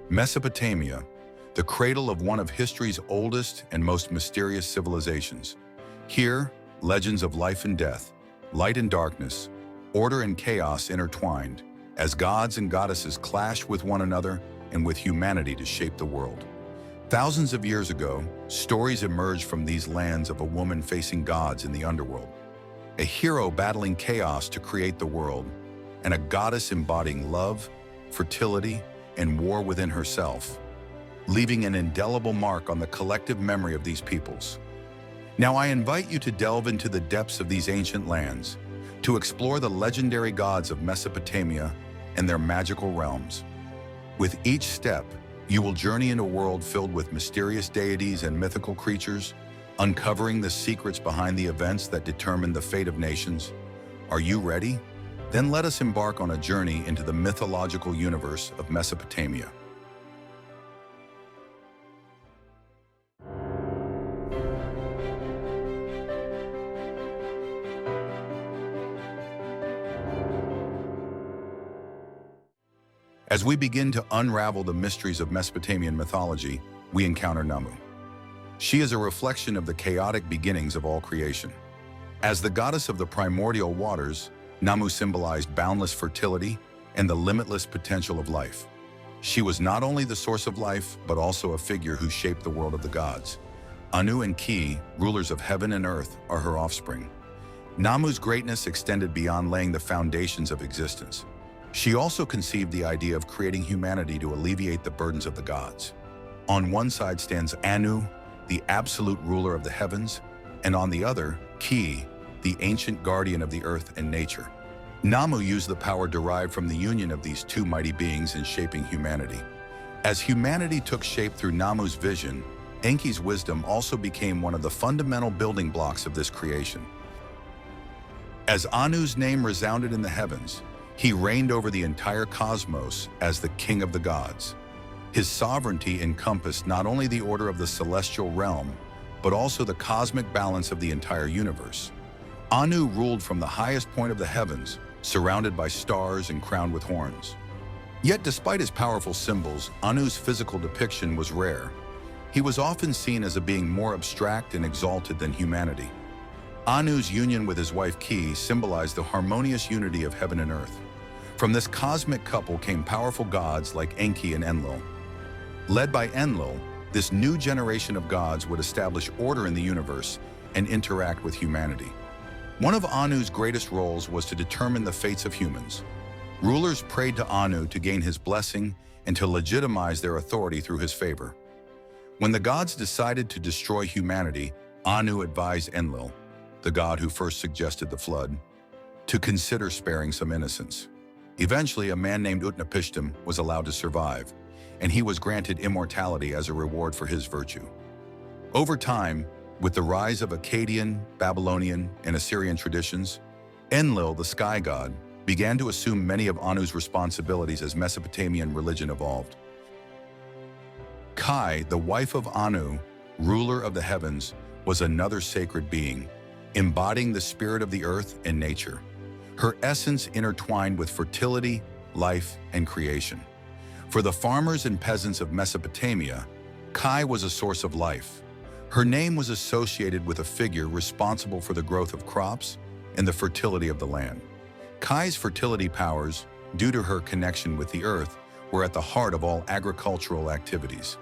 Mesopotamia, the cradle of one of history's oldest and most mysterious civilizations. Here, legends of life and death, light and darkness, order and chaos intertwined, as gods and goddesses clash with one another and with humanity to shape the world. Thousands of years ago, stories emerged from these lands of a woman facing gods in the underworld, a hero battling chaos to create the world, and a goddess embodying love, fertility, and war within herself, leaving an indelible mark on the collective memory of these peoples. Now I invite you to delve into the depths of these ancient lands, to explore the legendary gods of Mesopotamia and their magical realms. With each step, you will journey in a world filled with mysterious deities and mythical creatures, uncovering the secrets behind the events that determine the fate of nations. Are you ready? Then let us embark on a journey into the mythological universe of Mesopotamia. As we begin to unravel the mysteries of Mesopotamian mythology, we encounter Nammu. She is a reflection of the chaotic beginnings of all creation. As the goddess of the primordial waters, Nammu symbolized boundless fertility and the limitless potential of life. She was not only the source of life, but also a figure who shaped the world of the gods. Anu and Ki, rulers of heaven and earth, are her offspring. Nammu's greatness extended beyond laying the foundations of existence. She also conceived the idea of creating humanity to alleviate the burdens of the gods. On one side stands Anu, the absolute ruler of the heavens, and on the other, Ki, the ancient guardian of the earth and nature. Nammu used the power derived from the union of these two mighty beings in shaping humanity. As humanity took shape through Nammu's vision, Enki's wisdom also became one of the fundamental building blocks of this creation. As Anu's name resounded in the heavens, he reigned over the entire cosmos as the king of the gods. His sovereignty encompassed not only the order of the celestial realm, but also the cosmic balance of the entire universe. Anu ruled from the highest point of the heavens, surrounded by stars and crowned with horns. Yet despite his powerful symbols, Anu's physical depiction was rare. He was often seen as a being more abstract and exalted than humanity. Anu's union with his wife Ki symbolized the harmonious unity of heaven and earth. From this cosmic couple came powerful gods like Enki and Enlil. Led by Enlil, this new generation of gods would establish order in the universe and interact with humanity. One of Anu's greatest roles was to determine the fates of humans. Rulers prayed to Anu to gain his blessing and to legitimize their authority through his favor. When the gods decided to destroy humanity, Anu advised Enlil, the god who first suggested the flood, to consider sparing some innocents. Eventually, a man named Utnapishtim was allowed to survive, and he was granted immortality as a reward for his virtue. Over time, with the rise of Akkadian, Babylonian, and Assyrian traditions, Enlil, the sky god, began to assume many of Anu's responsibilities as Mesopotamian religion evolved. Kai, the wife of Anu, ruler of the heavens, was another sacred being, embodying the spirit of the earth and nature. Her essence intertwined with fertility, life, and creation. For the farmers and peasants of Mesopotamia, Kai was a source of life. Her name was associated with a figure responsible for the growth of crops and the fertility of the land. Kai's fertility powers, due to her connection with the earth, were at the heart of all agricultural activities.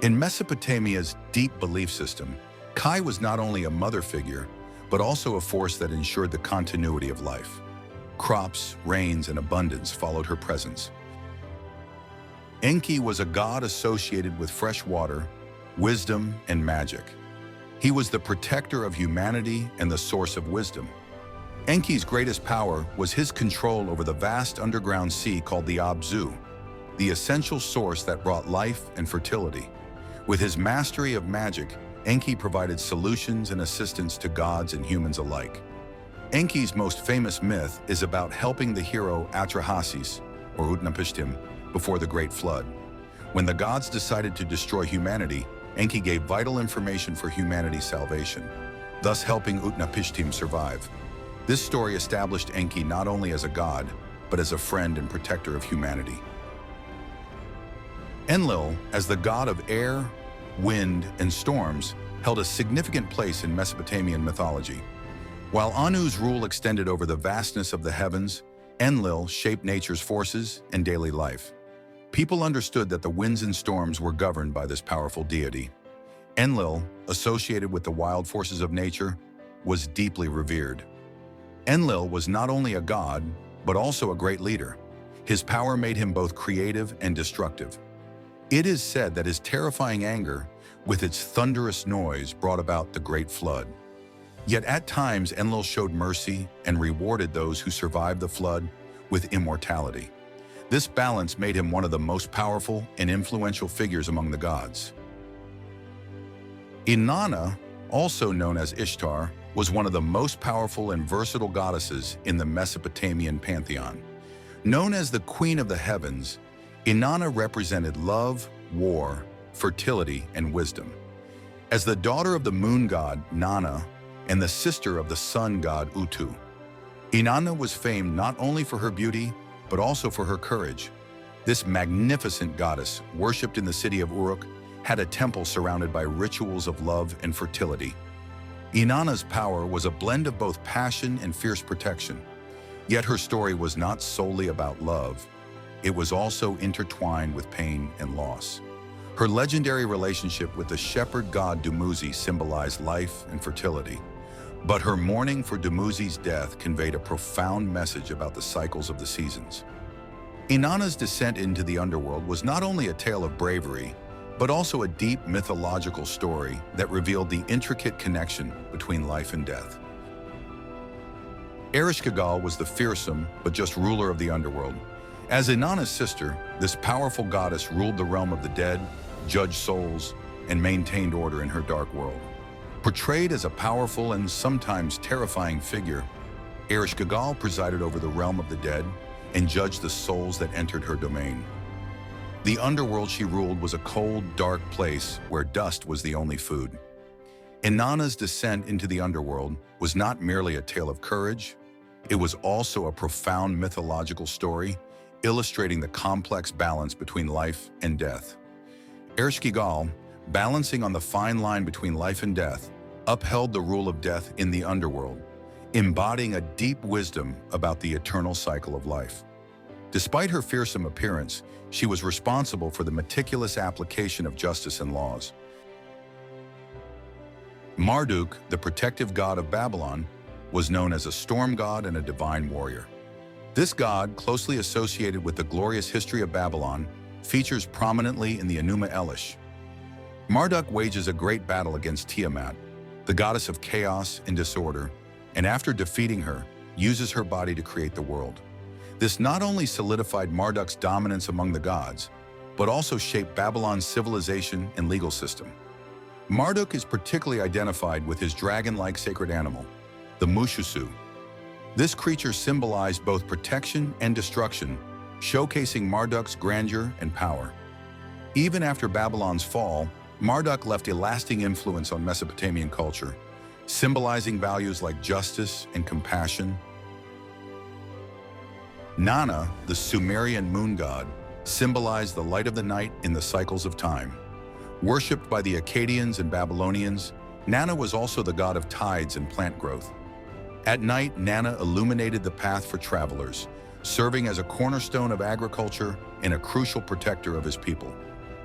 In Mesopotamia's deep belief system, Kai was not only a mother figure, but also a force that ensured the continuity of life. Crops, rains, and abundance followed her presence. Enki was a god associated with fresh water, wisdom, and magic. He was the protector of humanity and the source of wisdom. Enki's greatest power was his control over the vast underground sea called the Abzu, the essential source that brought life and fertility. With his mastery of magic, Enki provided solutions and assistance to gods and humans alike. Enki's most famous myth is about helping the hero Atrahasis, or Utnapishtim, before the Great Flood. When the gods decided to destroy humanity, Enki gave vital information for humanity's salvation, thus helping Utnapishtim survive. This story established Enki not only as a god, but as a friend and protector of humanity. Enlil, as the god of air, wind, and storms, held a significant place in Mesopotamian mythology. While Anu's rule extended over the vastness of the heavens, Enlil shaped nature's forces and daily life. People understood that the winds and storms were governed by this powerful deity. Enlil, associated with the wild forces of nature, was deeply revered. Enlil was not only a god, but also a great leader. His power made him both creative and destructive. It is said that his terrifying anger, with its thunderous noise, brought about the Great Flood. Yet at times, Enlil showed mercy and rewarded those who survived the flood with immortality. This balance made him one of the most powerful and influential figures among the gods. Inanna, also known as Ishtar, was one of the most powerful and versatile goddesses in the Mesopotamian pantheon. Known as the Queen of the Heavens, Inanna represented love, war, fertility, and wisdom. As the daughter of the moon god, Nanna, and the sister of the sun god, Utu, Inanna was famed not only for her beauty, but also for her courage. This magnificent goddess, worshipped in the city of Uruk, had a temple surrounded by rituals of love and fertility. Inanna's power was a blend of both passion and fierce protection. Yet her story was not solely about love. It was also intertwined with pain and loss. Her legendary relationship with the shepherd god Dumuzi symbolized life and fertility. But her mourning for Dumuzi's death conveyed a profound message about the cycles of the seasons. Inanna's descent into the underworld was not only a tale of bravery, but also a deep mythological story that revealed the intricate connection between life and death. Ereshkigal was the fearsome but just ruler of the underworld. As Inanna's sister, this powerful goddess ruled the realm of the dead, judged souls, and maintained order in her dark world. Portrayed as a powerful and sometimes terrifying figure, Ereshkigal presided over the realm of the dead and judged the souls that entered her domain. The underworld she ruled was a cold, dark place where dust was the only food. Inanna's descent into the underworld was not merely a tale of courage, it was also a profound mythological story illustrating the complex balance between life and death. Ereshkigal, balancing on the fine line between life and death, upheld the rule of death in the underworld, embodying a deep wisdom about the eternal cycle of life. Despite her fearsome appearance, she was responsible for the meticulous application of justice and laws. Marduk, the protective god of Babylon, was known as a storm god and a divine warrior. This god, closely associated with the glorious history of Babylon, features prominently in the Enuma Elish. Marduk wages a great battle against Tiamat, the goddess of chaos and disorder, and after defeating her, uses her body to create the world. This not only solidified Marduk's dominance among the gods, but also shaped Babylon's civilization and legal system. Marduk is particularly identified with his dragon-like sacred animal, the Mushusu. This creature symbolized both protection and destruction, showcasing Marduk's grandeur and power. Even after Babylon's fall, Marduk left a lasting influence on Mesopotamian culture, symbolizing values like justice and compassion. Nanna, the Sumerian moon god, symbolized the light of the night in the cycles of time. Worshipped by the Akkadians and Babylonians, Nanna was also the god of tides and plant growth. At night, Nanna illuminated the path for travelers, serving as a cornerstone of agriculture and a crucial protector of his people.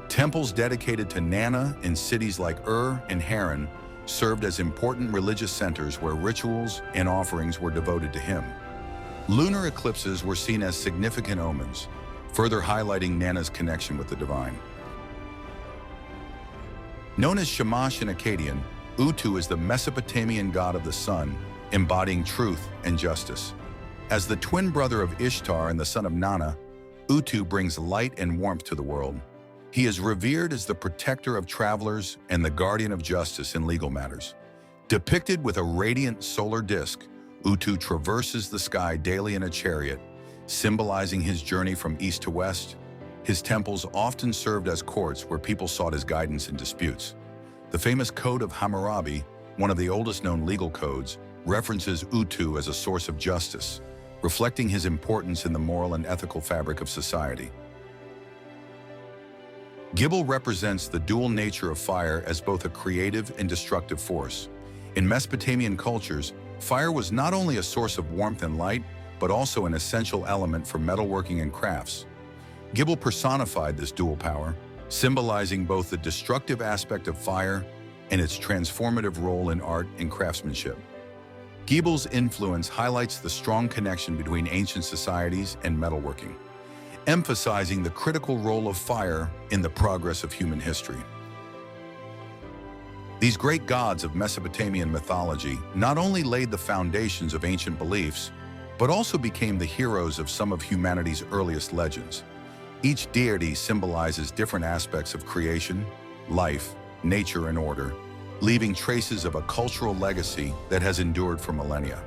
Temples dedicated to Nanna in cities like and Haran served as important religious centers where rituals and offerings were devoted to him. Lunar eclipses were seen as significant omens, further highlighting Nanna's connection with the divine. Known as Shamash in Akkadian, Utu is the Mesopotamian god of the sun, embodying truth and justice. As the twin brother of Ishtar and the son of Nanna, Utu brings light and warmth to the world. He is revered as the protector of travelers and the guardian of justice in legal matters. Depicted with a radiant solar disk, Utu traverses the sky daily in a chariot, symbolizing his journey from east to west. His temples often served as courts where people sought his guidance in disputes. The famous Code of Hammurabi, one of the oldest known legal codes, references Utu as a source of justice, reflecting his importance in the moral and ethical fabric of society. Gibil represents the dual nature of fire as both a creative and destructive force. In Mesopotamian cultures, fire was not only a source of warmth and light, but also an essential element for metalworking and crafts. Gibil personified this dual power, symbolizing both the destructive aspect of fire and its transformative role in art and craftsmanship. Gibil's influence highlights the strong connection between ancient societies and metalworking, emphasizing the critical role of fire in the progress of human history. These great gods of Mesopotamian mythology not only laid the foundations of ancient beliefs, but also became the heroes of some of humanity's earliest legends. Each deity symbolizes different aspects of creation, life, nature, and order, leaving traces of a cultural legacy that has endured for millennia.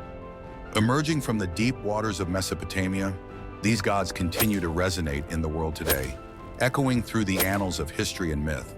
Emerging from the deep waters of Mesopotamia, these gods continue to resonate in the world today, echoing through the annals of history and myth.